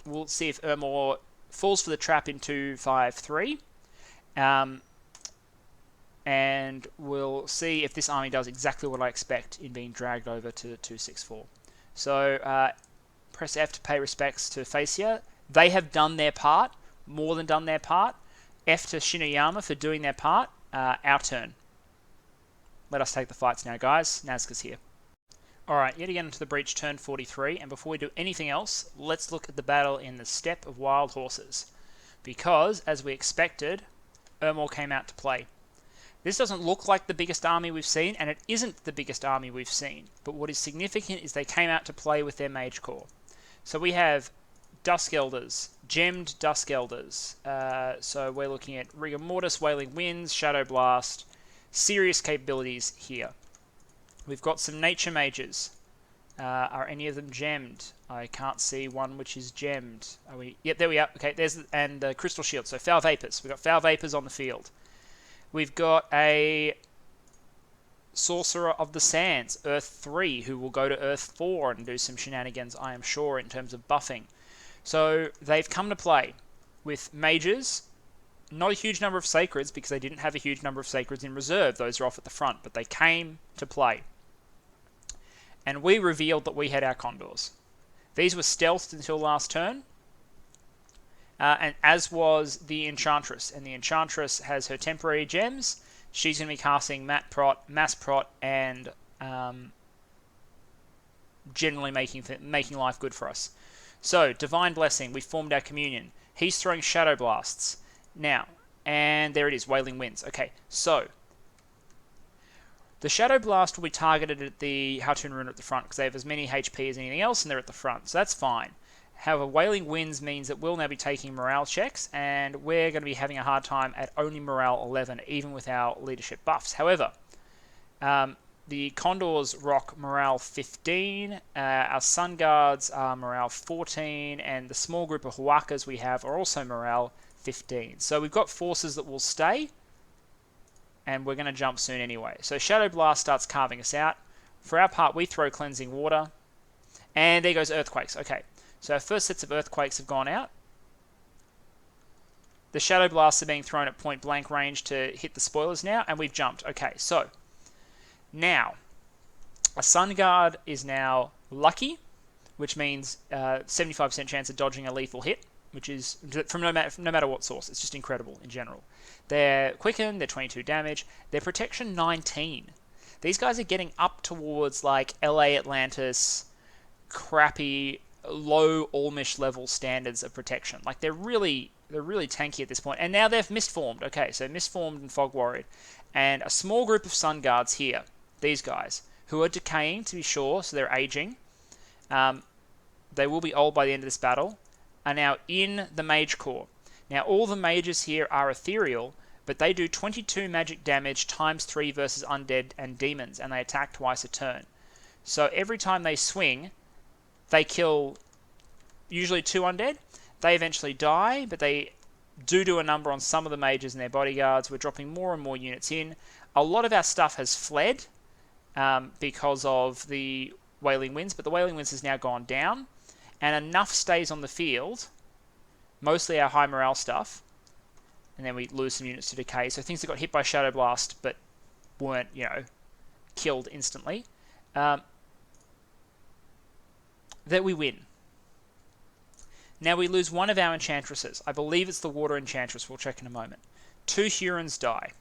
We'll see if Ermor falls for the trap in 253. And we'll see if this army does exactly what I expect in being dragged over to 264. So press F to pay respects to Phaecia. They have done their part, more than done their part. F to Shinuyama for doing their part. Our turn. Let us take the fights now, guys. Nazca's here. Alright, yet again into the breach, turn 43. And before we do anything else, let's look at the battle in the Steppe of Wild Horses. Because, as we expected, Ermor came out to play. This doesn't look like the biggest army we've seen, and it isn't the biggest army we've seen. But what is significant is they came out to play with their Mage Corps. So we have Dusk Elders, gemmed Dusk Elders. So we're looking at Rigor Mortis, Wailing Winds, Shadow Blast. Serious capabilities here. We've got some Nature Mages. Are any of them gemmed? I can't see one which is gemmed. Are we? Yep, there we are. Okay, and Crystal Shield. So Foul Vapors. We've got Foul Vapors on the field. We've got a Sorcerer of the Sands, Earth 3, who will go to Earth 4 and do some shenanigans, I am sure, in terms of buffing. So they've come to play with mages, not a huge number of sacreds, because they didn't have a huge number of sacreds in reserve. Those are off at the front, but they came to play. And we revealed that we had our Condors. These were stealthed until last turn. And as was the Enchantress. And the Enchantress has her temporary gems. She's going to be casting Mass Prot, and generally making life good for us. So, Divine Blessing, we formed our Communion. He's throwing Shadow Blasts. Now, and there it is, Wailing Winds. Okay, so, the Shadow Blast will be targeted at the Hartoon Rune at the front, because they have as many HP as anything else, and they're at the front. So that's fine. However, Wailing Winds means that we'll now be taking morale checks, and we're going to be having a hard time at only morale 11, even with our leadership buffs. However, the Condors rock morale 15, our Sun Guards are morale 14, and the small group of Huakas we have are also morale 15. So we've got forces that will stay, and we're going to jump soon anyway. So Shadow Blast starts carving us out. For our part, we throw Cleansing Water, and there goes Earthquakes. Okay. So our first sets of Earthquakes have gone out. The Shadow Blasts are being thrown at point blank range to hit the spoilers now, and we've jumped. Okay, so now a Sun Guard is now lucky, which means 75% chance of dodging a lethal hit, which is from no matter what source. It's just incredible in general. They're Quicken, they're 22 damage, they're Protection 19. These guys are getting up towards like LA Atlantis, crappy, low Almish level standards of protection. Like they're really tanky at this point. And now they've Mistformed. Okay, so Mistformed and Fog Warrior. And a small group of Sun Guards here, these guys, who are decaying to be sure, so they're aging. They will be old by the end of this battle, are now in the Mage Corps. Now all the mages here are ethereal, but they do 22 magic damage times 3 versus undead and demons, and they attack twice a turn. So every time they swing, they kill usually 2 undead. They eventually die, but they do a number on some of the mages and their bodyguards. We're dropping more and more units in. A lot of our stuff has fled because of the Wailing Winds, but the Wailing Winds has now gone down, and enough stays on the field mostly our high morale stuff, and then we lose some units to decay. So things that got hit by Shadow Blast but weren't, killed instantly, that we win. Now we lose one of our enchantresses. I believe it's the Water Enchantress. We'll check in a moment. 2 Hurons die.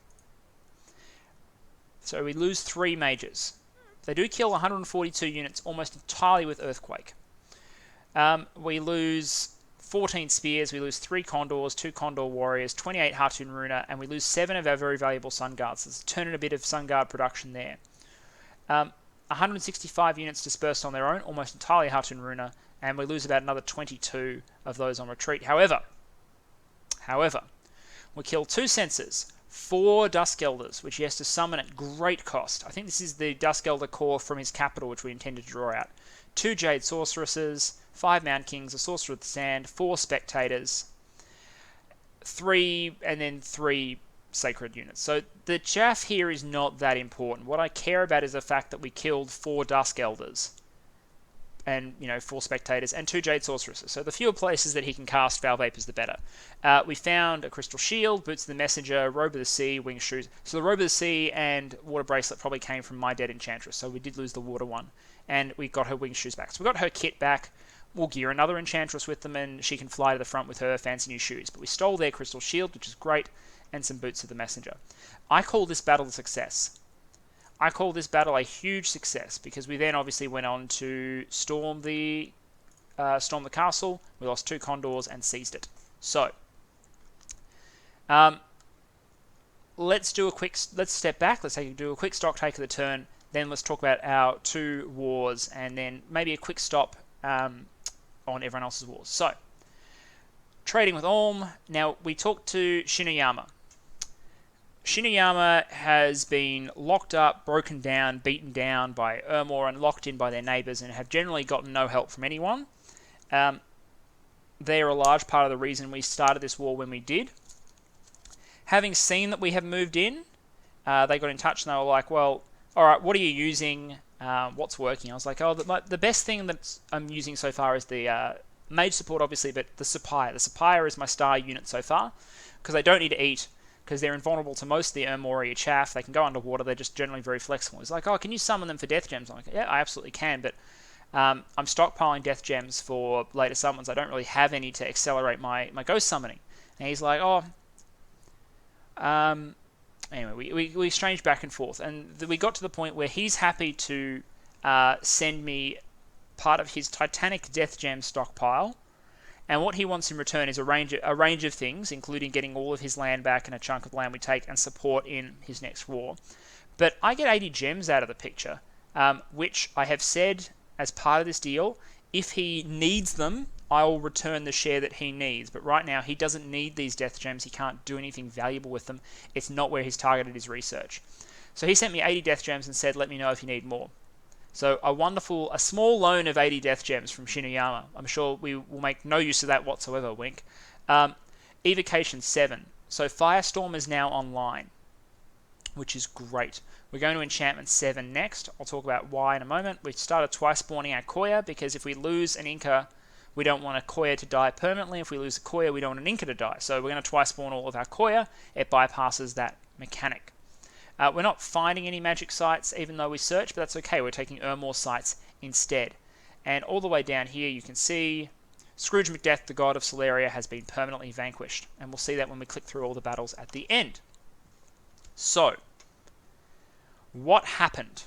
So we lose 3 mages. They do kill 142 units almost entirely with Earthquake. We lose 14 spears, we lose 3 condors, 2 condor warriors, 28 Hartoon Runa, and we lose 7 of our very valuable Sun Guards. There's a turn in a bit of Sun Guard production there. 165 units dispersed on their own, almost entirely Hartoon Runa, and we lose about another 22 of those on retreat. However, we kill 2 censors, 4 Dusk Elders, which he has to summon at great cost. I think this is the Dusk Elder Corps from his capital, which we intended to draw out. 2 Jade Sorceresses, 5 Mound Kings, a Sorcerer of the Sand, 4 Spectators, 3 Sacred units. So the chaff here is not that important. What I care about is the fact that we killed 4 Dusk Elders and 4 Spectators and 2 Jade Sorceresses. So the fewer places that he can cast Foul Vapors, the better. We found a Crystal Shield, Boots of the Messenger, Robe of the Sea, Winged Shoes. So the Robe of the Sea and Water Bracelet probably came from my dead Enchantress, so we did lose the Water one. And we got her Winged Shoes back. So we got her kit back. We'll gear another Enchantress with them, and she can fly to the front with her fancy new shoes. But we stole their Crystal Shield, which is great, and some Boots of the Messenger. I call this battle a success. I call this battle a huge success, because we then obviously went on to storm the castle. We lost 2 condors and seized it. So, let's step back. Let's do a quick stock take of the turn. Then let's talk about our 2 wars, and then maybe a quick stop on everyone else's wars. So, trading with Ulm. Now, we talked to Shinuyama. Shinuyama has been locked up, broken down, beaten down by Ermor, and locked in by their neighbours, and have generally gotten no help from anyone. They are a large part of the reason we started this war when we did. Having seen that we have moved in, they got in touch and they were like, well, alright, what are you using? What's working? I was like, the best thing that I'm using so far is the mage support, obviously, but the Sapphire. The Sapphire is my star unit so far, because they don't need to eat, because they're invulnerable to most of the Ermoria chaff. They can go underwater. They're just generally very flexible. It's like, can you summon them for death gems? I'm like, yeah, I absolutely can, but I'm stockpiling death gems for later summons. I don't really have any to accelerate my ghost summoning. And he's like, anyway, we exchanged back and forth, and we got to the point where he's happy to send me part of his Titanic death gem stockpile. And what he wants in return is a range of things, including getting all of his land back and a chunk of land we take and support in his next war. But I get 80 gems out of the picture, which I have said as part of this deal, if he needs them, I will return the share that he needs. But right now, he doesn't need these death gems. He can't do anything valuable with them. It's not where he's targeted his research. So he sent me 80 death gems and said, let me know if you need more. So a small loan of 80 death gems from Shinuyama. I'm sure we will make no use of that whatsoever, wink. Evocation 7. So Firestorm is now online, which is great. We're going to Enchantment 7 next. I'll talk about why in a moment. We started twice spawning our Koya, because if we lose an Inca, we don't want a Koya to die permanently. If we lose a Koya, we don't want an Inca to die. So we're going to twice spawn all of our Koya. It bypasses that mechanic. We're not finding any magic sites, even though we search, but that's okay. We're taking Ermor sites instead. And all the way down here, you can see Scrooge McDeath, the god of Solaria, has been permanently vanquished. And we'll see that when we click through all the battles at the end. So, what happened?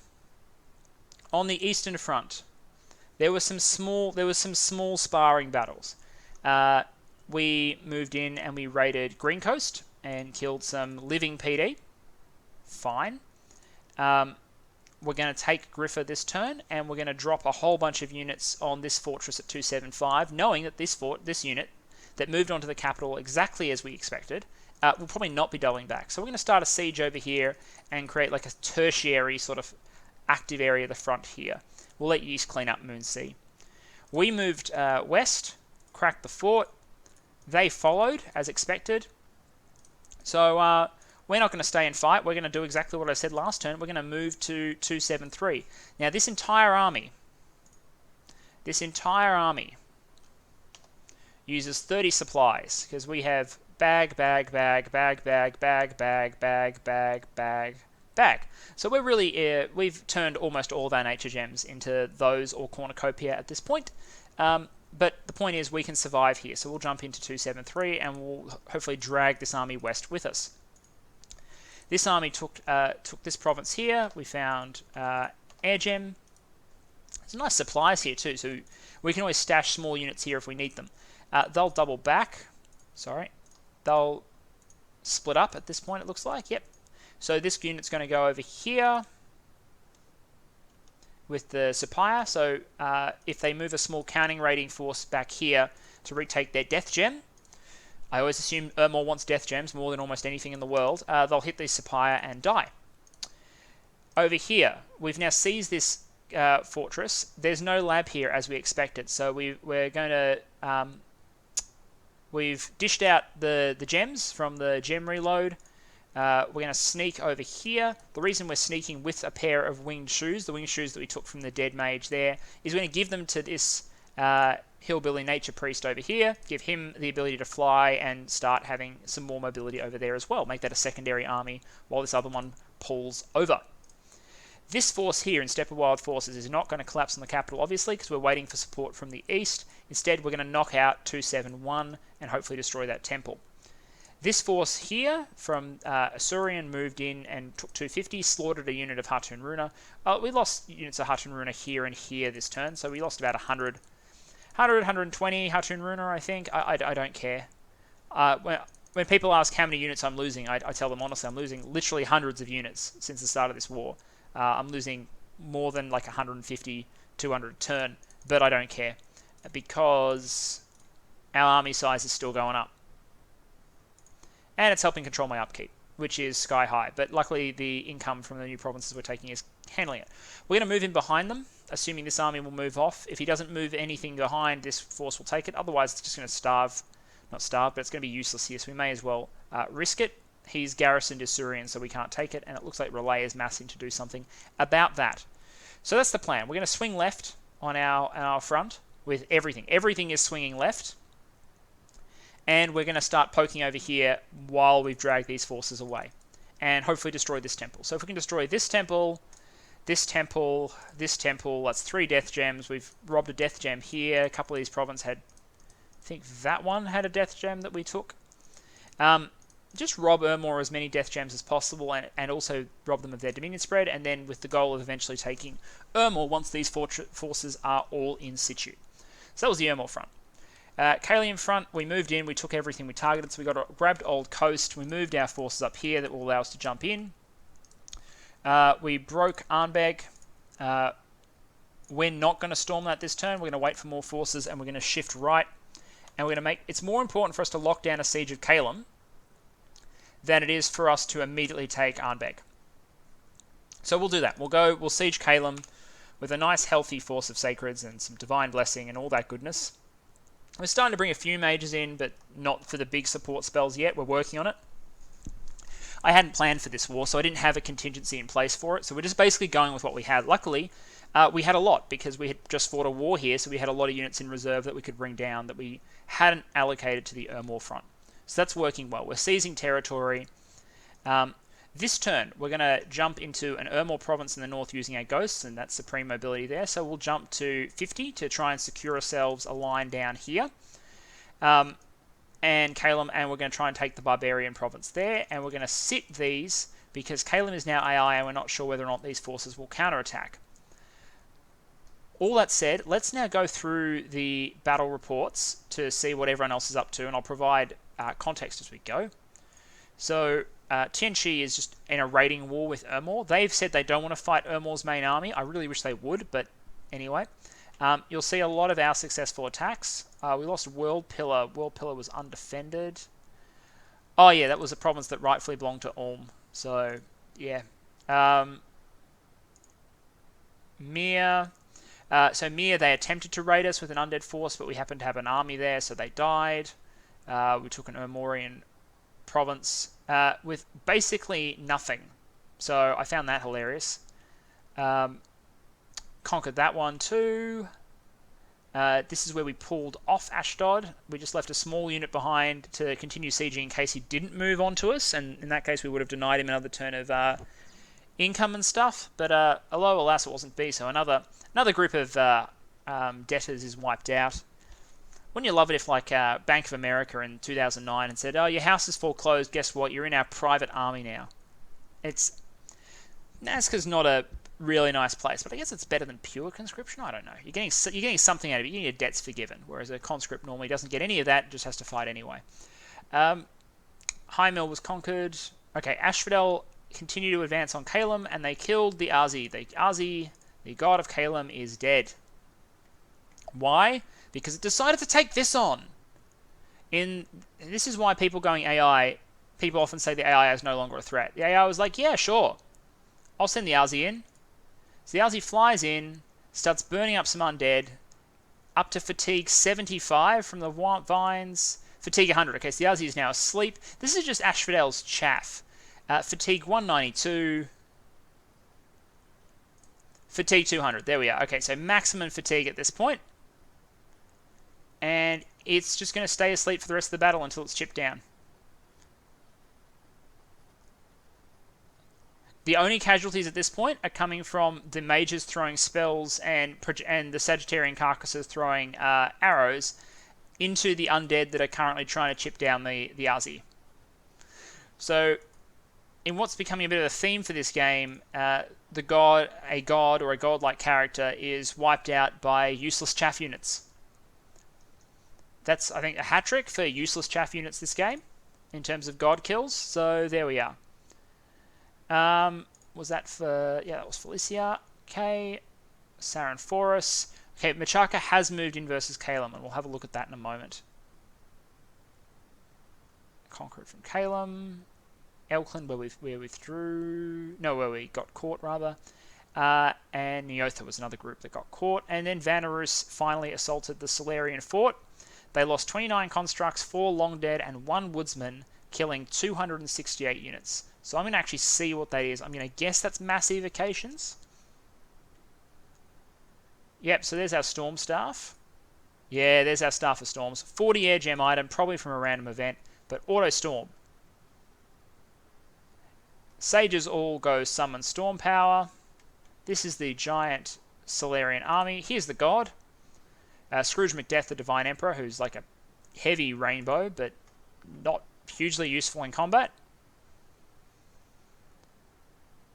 On the Eastern Front, there were some small sparring battles. We moved in and we raided Green Coast and killed some living PD. Fine. We're going to take Griffa this turn, and we're going to drop a whole bunch of units on this fortress at 275, knowing that this unit that moved onto the capital exactly as we expected will probably not be doubling back. So we're going to start a siege over here and create like a tertiary sort of active area at the front here. We'll let Yeast clean up Moonsea. We moved west, cracked the fort. They followed as expected. So we're not going to stay and fight. We're going to do exactly what I said last turn. We're going to move to 273. Now, this entire army, uses 30 supplies, because we have bag, bag, bag, bag, bag, bag, bag, bag, bag, bag, bag. So we're really, we've turned almost all of our nature gems into those or cornucopia at this point. But the point is we can survive here. So we'll jump into 273 and we'll hopefully drag this army west with us. This army took this province here. We found air gem. There's nice supplies here too, so we can always stash small units here if we need them. They'll double back. Sorry. They'll split up at this point, it looks like. Yep. So this unit's going to go over here with the Sepia. So if they move a small counting rating force back here to retake their death gem, I always assume Ermor wants death gems more than almost anything in the world, they'll hit the Sepia and die. Over here, we've now seized this fortress. There's no lab here as we expected, so we're going to... we've dished out the gems from the gem reload. We're going to sneak over here. The reason we're sneaking with a pair of winged shoes, the winged shoes that we took from the dead mage there, is we're going to give them to this hillbilly nature priest over here, give him the ability to fly and start having some more mobility over there as well. Make that a secondary army while this other one pulls over. This force here in Steppe Wild Forces is not going to collapse on the capital, obviously, because we're waiting for support from the east. Instead, we're going to knock out 271 and hopefully destroy that temple. This force here from Isuarian moved in and took 250, slaughtered a unit of Hatun Runa. We lost units of Hatun Runa here and here this turn, so we lost about 120 Hatun Runa, I think. I don't care. When people ask how many units I'm losing, I tell them honestly, I'm losing literally hundreds of units since the start of this war. I'm losing more than like 150, 200 a turn, but I don't care because our army size is still going up. And it's helping control my upkeep, which is sky high. But luckily, the income from the new provinces we're taking is handling it. We're going to move in behind them, assuming this army will move off. If he doesn't move anything behind, this force will take it. Otherwise, it's just going to starve. Not starve, but it's going to be useless here, so we may as well risk it. He's garrisoned Isuarian, so we can't take it, and it looks like Relay is massing to do something about that. So that's the plan. We're going to swing left on our front with everything. Everything is swinging left. And we're going to start poking over here while we've dragged these forces away. And hopefully destroy this temple. So if we can destroy this temple, this temple, this temple, that's 3 death gems. We've robbed a death gem here. A couple of these provinces had... I think that one had a death gem that we took. Just rob Ermor as many death gems as possible and also rob them of their dominion spread. And then with the goal of eventually taking Ermor once these forces are all in situ. So that was the Ermor front. Caelum front, we moved in, we took everything we targeted, so we grabbed Old Coast, we moved our forces up here that will allow us to jump in. We broke Arnberg. We're not going to storm that this turn, we're going to wait for more forces and we're going to shift right. And we're going to make, it's more important for us to lock down a siege of Caelum than it is for us to immediately take Arnberg. So we'll do that, we'll siege Caelum with a nice healthy force of sacreds and some divine blessing and all that goodness. We're starting to bring a few mages in, but not for the big support spells yet. We're working on it. I hadn't planned for this war, so I didn't have a contingency in place for it. So we're just basically going with what we had. Luckily, we had a lot because we had just fought a war here, so we had a lot of units in reserve that we could bring down that we hadn't allocated to the Ermor front. So that's working well. We're seizing territory. This turn, we're going to jump into an Ermor province in the north using our ghosts, and that's supreme mobility there. So we'll jump to 50 to try and secure ourselves a line down here. And Caelum, and we're going to try and take the barbarian province there. And we're going to sit these because Caelum is now AI and we're not sure whether or not these forces will counterattack. All that said, let's now go through the battle reports to see what everyone else is up to, and I'll provide context as we go. So... Tianchi is just in a raiding war with Ermor. They've said they don't want to fight Ermor's main army. I really wish they would, but anyway. You'll see a lot of our successful attacks. We lost World Pillar. World Pillar was undefended. Oh yeah, that was a province that rightfully belonged to Ulm. So, yeah. Mir. So Mir, they attempted to raid us with an undead force, but we happened to have an army there, so they died. We took an Ermorian province with basically nothing, so I found that hilarious. Conquered that one too. This is where we pulled off Ashdod. We just left a small unit behind to continue sieging in case he didn't move on to us, and in that case we would have denied him another turn of income and stuff. But alas, it wasn't be. So another group of debtors is wiped out. Wouldn't you love it if, like, Bank of America in 2009 and said, "Oh, your house is foreclosed. Guess what? You're in our private army now." Nazca's not a really nice place, but I guess it's better than pure conscription. I don't know. You're getting something out of it. You're getting your debts forgiven, whereas a conscript normally doesn't get any of that, just has to fight anyway. High Mill was conquered. Okay, Ashphodel continued to advance on Caelum, and they killed the Arzi. The god of Caelum, is dead. Why? Because it decided to take this on. This is why people going AI, people often say the AI is no longer a threat. The AI was like, yeah, sure, I'll send the Arzi in. So the Arzi flies in, starts burning up some undead, up to fatigue 75 from the vines, fatigue 100. Okay, so the Arzi is now asleep. This is just Ashphodel's chaff. Fatigue 192, fatigue 200. There we are. Okay, so maximum fatigue at this point. And it's just going to stay asleep for the rest of the battle until it's chipped down. The only casualties at this point are coming from the mages throwing spells and the Sagittarian carcasses throwing arrows into the undead that are currently trying to chip down the Arzi. So, in what's becoming a bit of a theme for this game, a god or a godlike character is wiped out by useless chaff units. That's, I think, a hat-trick for useless chaff units this game, in terms of god kills, so there we are. Was that for... yeah, that was Phaecia. Okay, Sarin Forest. Okay, Machaka has moved in versus Caelum, and we'll have a look at that in a moment. Conquered from Caelum. Elkland, where we got caught, rather. And Neotha was another group that got caught. And then Vanarus finally assaulted the Solarian fort. They lost 29 constructs, 4 long dead, and 1 woodsman, killing 268 units. So I'm going to actually see what that is. I'm going to guess that's mass evocations. Yep, so there's our Storm Staff. Yeah, there's our Staff of Storms. 40 air gem item, probably from a random event, but auto storm. Sages all go summon storm power. This is the giant Solarian army. Here's the god. Scrooge McDeath, the Divine Emperor, who's like a heavy rainbow, but not hugely useful in combat.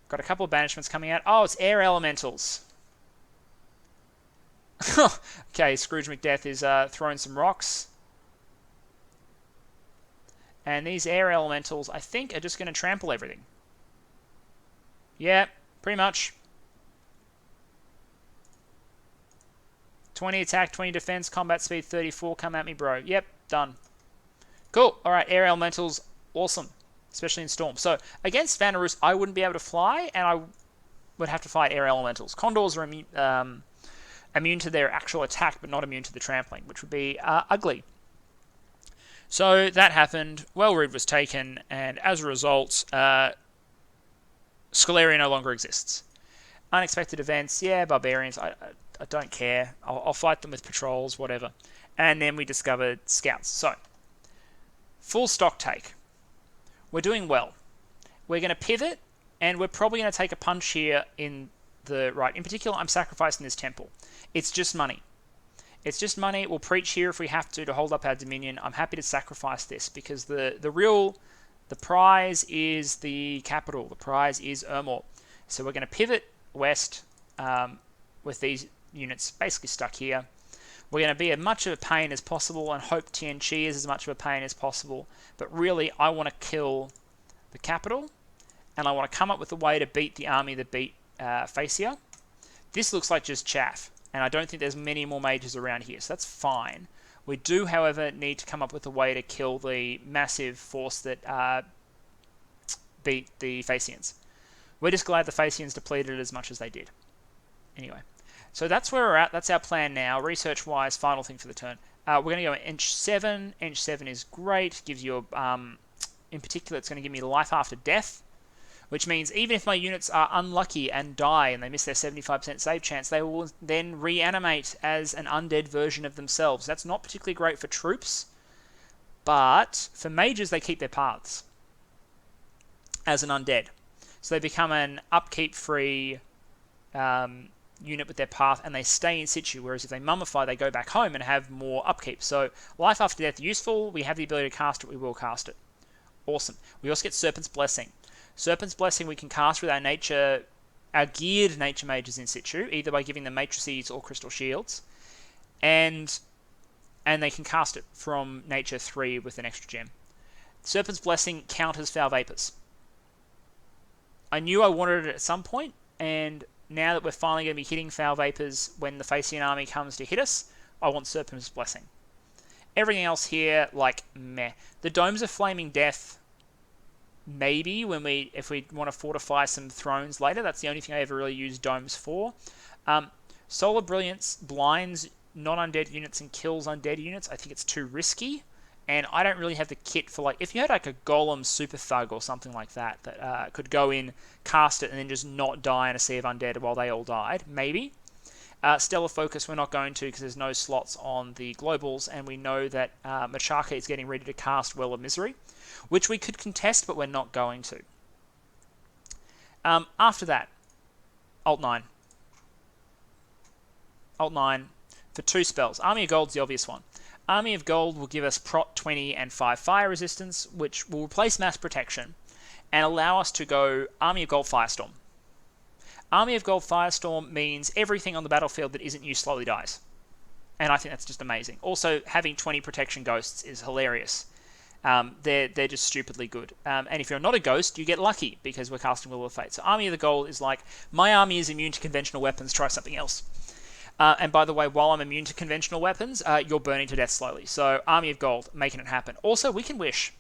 Got a couple of banishments coming out. Oh, it's air elementals. Okay, Scrooge McDeath is throwing some rocks. And these air elementals, I think, are just going to trample everything. Yeah, pretty much. 20 attack, 20 defense, combat speed 34. Come at me, bro. Yep, done. Cool. All right, air elementals, awesome, especially in storm. So against Vanarus, I wouldn't be able to fly, and I would have to fight air elementals. Condors are immune to their actual attack, but not immune to the trampling, which would be ugly. So that happened. Wellreed was taken, and as a result, Scalaria no longer exists. Unexpected events, yeah, barbarians. I don't care. I'll fight them with patrols, whatever. And then we discovered scouts. So, full stock take. We're doing well. We're going to pivot, and we're probably going to take a punch here in the right. In particular, I'm sacrificing this temple. It's just money. It's just money. We'll preach here if we have to hold up our dominion. I'm happy to sacrifice this because the prize is the capital. The prize is Ermor. So we're going to pivot west with these units basically stuck here. We're going to be as much of a pain as possible and hope Tianchi is as much of a pain as possible. But really, I want to kill the capital, and I want to come up with a way to beat the army that beat Phaecia. This looks like just chaff, and I don't think there's many more mages around here, so that's fine. We do, however, need to come up with a way to kill the massive force that beat the Phaecians. We're just glad the Phaecians depleted as much as they did. Anyway, so that's where we're at. That's our plan now. Research-wise, final thing for the turn. We're going to go Inch 7. Inch 7 is great. Gives you, in particular, it's going to give me life after death. which means even if my units are unlucky and die and they miss their 75% save chance, they will then reanimate as an undead version of themselves. That's not particularly great for troops, but for mages, they keep their paths as an undead. So they become an upkeep-free unit with their path, and they stay in situ, whereas if they mummify, they go back home and have more upkeep. So life after death, useful. We have the ability to cast it, we will cast it. Awesome. We also get Serpents Blessing. Serpents Blessing we can cast with our geared nature mages in situ, either by giving them matrices or crystal shields, and they can cast it from nature 3 with an extra gem. Serpents Blessing counters Foul Vapors. I knew I wanted it at some point, and now that we're finally going to be hitting Foul Vapors when the Phaecian army comes to hit us, I want Serpents Blessing. Everything else here, like, meh. The Domes of Flaming Death, maybe, if we want to fortify some thrones later. That's the only thing I ever really use domes for. Solar Brilliance blinds non-undead units and kills undead units. I think it's too risky, and I don't really have the kit for, like, if you had like a Golem Super Thug or something like that could go in, cast it, and then just not die in a sea of undead while they all died, maybe. Stellar Focus we're not going to because there's no slots on the globals, and we know that Machaka is getting ready to cast Well of Misery, which we could contest, but we're not going to. After that, Alt 9. Alt 9 for 2 spells. Army of Gold's the obvious one. Army of Gold will give us Prot 20 and 5 fire resistance, which will replace Mass Protection and allow us to go Army of Gold Firestorm. Army of Gold Firestorm means everything on the battlefield that isn't you slowly dies. And I think that's just amazing. Also, having 20 protection ghosts is hilarious. They're just stupidly good. And if you're not a ghost, you get lucky because we're casting Will of Fate. So Army of the Gold is like, my army is immune to conventional weapons, try something else. And by the way, while I'm immune to conventional weapons, you're burning to death slowly. So Army of Gold, making it happen. Also, we can wish.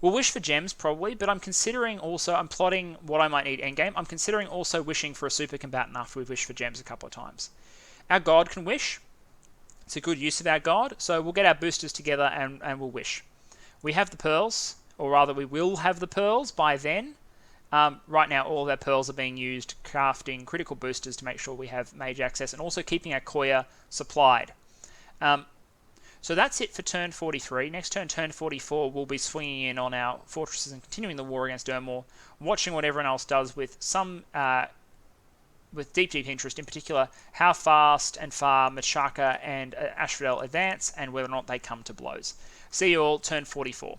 We'll wish for gems, probably, but I'm plotting what I might need endgame. I'm considering also wishing for a super combatant after we've wished for gems a couple of times. Our god can wish. It's a good use of our god, so we'll get our boosters together and we'll wish. We have the pearls, or rather we will have the pearls by then. Right now, all of our pearls are being used crafting critical boosters to make sure we have mage access, and also keeping our Koya supplied. So that's it for turn 43. Next turn 44, we'll be swinging in on our fortresses and continuing the war against Ermor, watching what everyone else does with with deep interest, in particular how fast and far Machaka and Ashphodel advance and whether or not they come to blows. See you all turn 44.